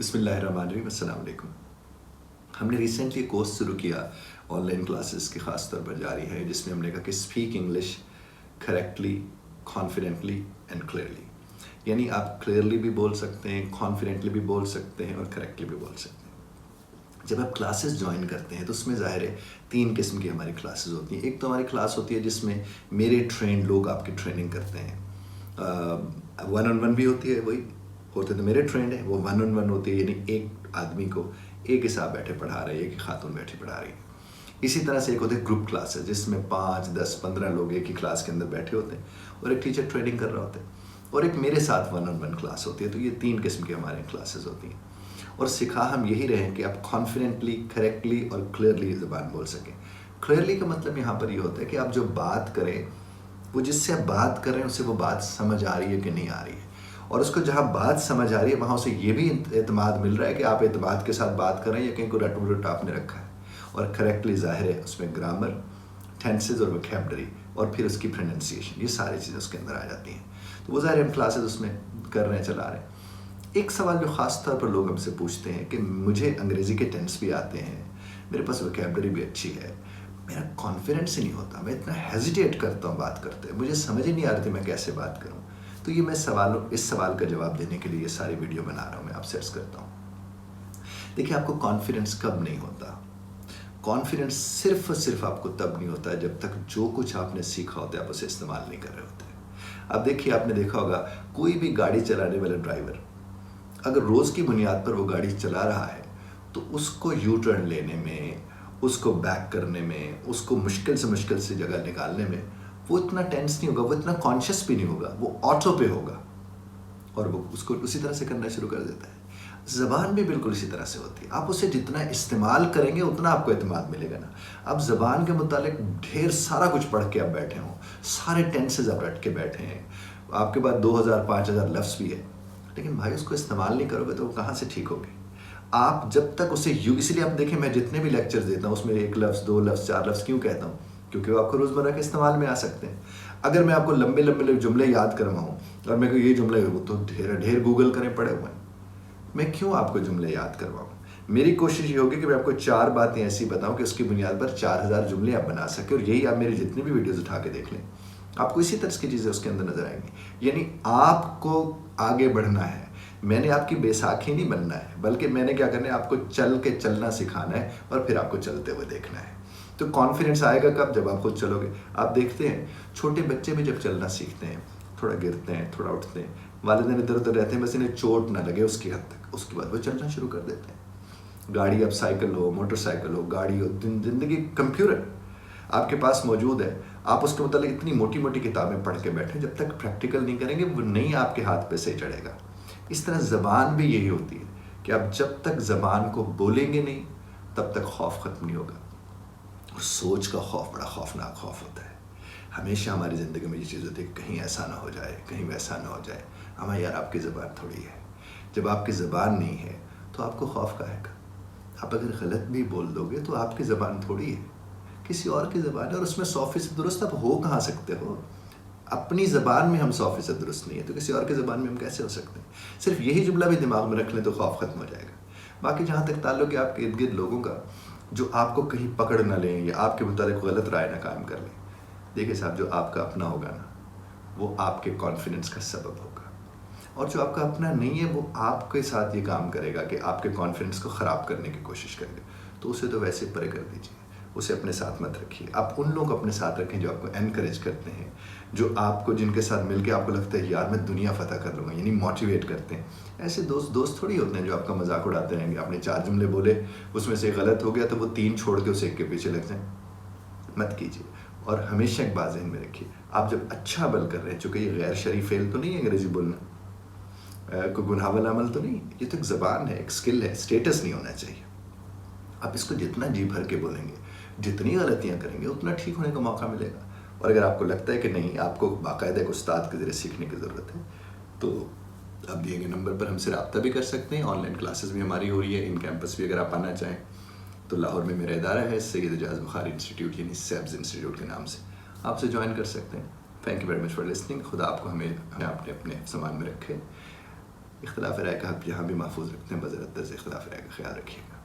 बिस्मिल्लाहिर्रहमानिर्रहीम, अस्सलाम वालेकुम। हमने रिसेंटली कोर्स शुरू किया ऑनलाइन क्लासेस की ख़ास तौर पर जारी है, जिसमें हमने कहा कि speak English correctly, confidently and clearly. यानी आप क्लियरली भी बोल सकते हैं, कॉन्फिडेंटली भी बोल सकते हैं और करेक्टली भी बोल सकते हैं। जब आप क्लासेस ज्वाइन करते हैं तो उसमें ज़ाहिर है 3 किस्म की हमारी क्लासेस होती हैं। एक तो हमारी क्लास होती है जिसमें मेरे ट्रेंड लोग आपकी ट्रेनिंग करते हैं, 1-on-1 भी होती है, वही होते तो मेरे ट्रेंड है, वो 1-on-1 होती है, यानी एक आदमी को एक हिसाब बैठे पढ़ा रहे हैं, एक खातून बैठी पढ़ा रही है। इसी तरह से एक होते हैं ग्रुप क्लासेस, जिसमें 5, 10, 15 लोग एक ही क्लास के अंदर बैठे होते हैं और एक टीचर ट्रेनिंग कर रहा होता है, और एक मेरे साथ 1-on-1 क्लास होती है। तो ये 3 किस्म की हमारे क्लासेस होती हैं, और सिखा हम यही रहे हैं कि आप कॉन्फिडेंटली, करेक्टली और क्लियरली ज़बान बोल सकें। क्लियरली का मतलब यहाँ पर ये होता है कि आप जो बात करें, वो जिससे आप बात कर रहे हैं उसे वो बात समझ आ रही है कि नहीं आ रही है, और उसको जहाँ बात समझ आ रही है वहाँ उसे ये भी एतमाद मिल रहा है कि आप एतमाद के साथ बात कर रहे हैं या कहीं को रट आपने रखा है। और करेक्टली ज़ाहिर है उसमें ग्रामर, टेंसेज और वोकैबुलरी और फिर उसकी प्रोनाउंसिएशन, ये सारी चीज़ें उसके अंदर आ जाती हैं। तो वो ज़ाहिर हम क्लासेज उसमें कर रहे हैं, चला रहे हैं। एक सवाल जो ख़ास तौर पर लोग हमसे पूछते हैं कि मुझे अंग्रेज़ी के टेंस भी आते हैं, मेरे पास वोकैबुलरी भी अच्छी है, मेरा कॉन्फिडेंस ही नहीं होता, मैं इतना हेजिटेट करता हूँ बात करते, मुझे समझ ही नहीं आ रही थी मैं कैसे बात करूँ। तो ये मैं इस सवाल का जवाब देने के लिए ये सारी वीडियो बना रहा हूँ, मैं आपसे अर्ज़ करता हूँ। देखिए, आपको कॉन्फिडेंस कब नहीं होता? कॉन्फिडेंस सिर्फ और सिर्फ आपको तब नहीं होता है जब तक जो कुछ आपने सीखा होता है आप उसे इस्तेमाल नहीं कर रहे होते। अब देखिए, आपने देखा होगा कोई भी गाड़ी चलाने वाला ड्राइवर अगर रोज़ की बुनियाद पर वो गाड़ी चला रहा है तो उसको यू टर्न लेने में, उसको बैक करने में, उसको मुश्किल से जगह निकालने में वो इतना टेंस नहीं होगा, वो इतना कॉन्शियस भी नहीं होगा, वो ऑटो पे होगा और वो उसको उसी तरह से करना शुरू कर देता है। ज़बान भी बिल्कुल इसी तरह से होती है, आप उसे जितना इस्तेमाल करेंगे उतना आपको एतमाद मिलेगा ना। अब ज़बान के मुतालिक ढेर सारा कुछ पढ़ के आप बैठे हों, सारे टेंसेज आप रट के बैठे हैं, आपके पास 2000-5000 लफ्ज़ भी है, लेकिन भाई उसको इस्तेमाल नहीं करोगे तो वो कहाँ से ठीक होगी? आप जब तक उसे इसलिए आप देखें, मैं जितने भी लेक्चर्स देता हूँ उसमें 1 लफ्ज़, 2 लफ्ज़, 4 लफ्ज़ क्यों कहता हूँ? क्योंकि वो आपको रोज़मर्रा के इस्तेमाल में आ सकते हैं। अगर मैं आपको लंबे लंबे जुमले याद करवाऊँ और मेरे को ये जुमले, वो तो ढेर गूगल करें पड़े हुए हैं, मैं क्यों आपको जुमले याद करवाऊँ? मेरी कोशिश ये होगी कि मैं आपको 4 बातें ऐसी बताऊँ कि उसकी बुनियाद पर 4000 जुमले आप बना सकें, और यही आप मेरी जितनी भी वीडियोज़ उठा के देख लें, आपको इसी तरह की चीज़ें उसके अंदर नज़र आएंगी। यानी आपको आगे बढ़ना है, मैंने आपकी बैसाखी नहीं बनना है, बल्कि मैंने क्या करना है, आपको चल के चलना सिखाना है और फिर आपको चलते हुए देखना है। तो कॉन्फिडेंस आएगा कब? जब आप खुद चलोगे। आप देखते हैं छोटे बच्चे भी जब चलना सीखते हैं, थोड़ा गिरते हैं, थोड़ा उठते हैं, वालिदैन इधर उधर रहते हैं, बस इन्हें चोट ना लगे उसकी हद तक, उसके बाद वो चलना शुरू कर देते हैं। गाड़ी, अब साइकिल हो, मोटरसाइकिल हो, गाड़ी हो, ज़िंदगी कंप्यूटर आपके पास मौजूद है, आप उसके मतलब इतनी मोटी मोटी किताबें पढ़ के बैठे, जब तक प्रैक्टिकल नहीं करेंगे वो नहीं आपके हाथ पे से चढ़ेगा। इस तरह ज़बान भी यही होती है कि आप जब तक ज़बान को बोलेंगे नहीं तब तक खौफ ख़त्म नहीं होगा। और सोच का खौफ बड़ा खौफनाक खौफ होता है। हमेशा हमारी ज़िंदगी में ये चीज़ होती है, कहीं ऐसा ना हो जाए, कहीं वैसा ना हो जाए। हमें यार, आपकी ज़बान थोड़ी है। जब आपकी ज़बान नहीं है तो आपको खौफ का है। आप अगर गलत भी बोल दोगे तो आपकी ज़बान थोड़ी है, किसी और की ज़बान है, और उसमें 100% दुरुस्त आप हो कहाँ सकते हो? अपनी ज़बान में हम 100% दुरुस्त नहीं है तो किसी और की ज़बान में हम कैसे हो सकते हैं? सिर्फ यही जुमला भी दिमाग में रख लें तो खौफ ख़त्म हो जाएगा। बाकी जहाँ तक ताल्लुक़ है आपके इर्द गिर्द लोगों का, जो आपको कहीं पकड़ ना लें या आपके मुताबिक गलत राय ना कायम कर लें, देखिए साहब, जो आपका अपना होगा ना वो आपके कॉन्फिडेंस का सबब होगा, और जो आपका अपना नहीं है वो आपके साथ ये काम करेगा कि आपके कॉन्फिडेंस को ख़राब करने की कोशिश करेगा। तो उसे तो वैसे परे कर दीजिए, उसे अपने साथ मत रखिए। आप उन लोग अपने साथ रखें जो आपको एनकरेज करते हैं, जो आपको, जिनके साथ मिलके आपको लगता है यार मैं दुनिया फतह कर लूँगा, यानी मोटिवेट करते हैं। ऐसे दोस्त थोड़ी होते हैं जो आपका मजाक उड़ाते रहेंगे। आपने 4 जुमले बोले, उसमें से गलत हो गया तो वो 3 छोड़ के उसे एक के पीछे लग जाएं। मत कीजिए। और हमेशा एक बात ज़हन में रखिए, आप जब अच्छा अमल कर रहे हैं, चूँकि ये गैर शरई फेल तो नहीं है अंग्रेज़ी बोलना, कोई गुनाह वाला अमल तो नहीं, ये तो एक ज़बान है, एक स्किल है, स्टेटस नहीं होना चाहिए। आप इसको जितना जी भर के बोलेंगे, जितनी गलतियाँ करेंगे, उतना ठीक होने का मौका मिलेगा। और अगर आपको लगता है कि नहीं, आपको बाकायदा एक उस्ताद के ज़रिए सीखने की ज़रूरत है, तो आप दिए गए नंबर पर हमसे रब्ता भी कर सकते हैं। ऑनलाइन क्लासेस भी हमारी हो रही है, इन कैंपस भी अगर आप आना चाहें तो लाहौर में मेरा इदारा है सैयद एजाज़ बुखारी इंस्टीट्यूट, यानी सैब्स इंस्टीट्यूट के नाम से, आपसे ज्वाइन कर सकते हैं। Thank you very much for listening. खुदा आपको हमें आपने अपने सामान में रखे। اختلاف رائے کا حق یہاں بھی محفوظ رکھتے ہیں، بذرت اختلاف رائے کا خیال رکھیے گا.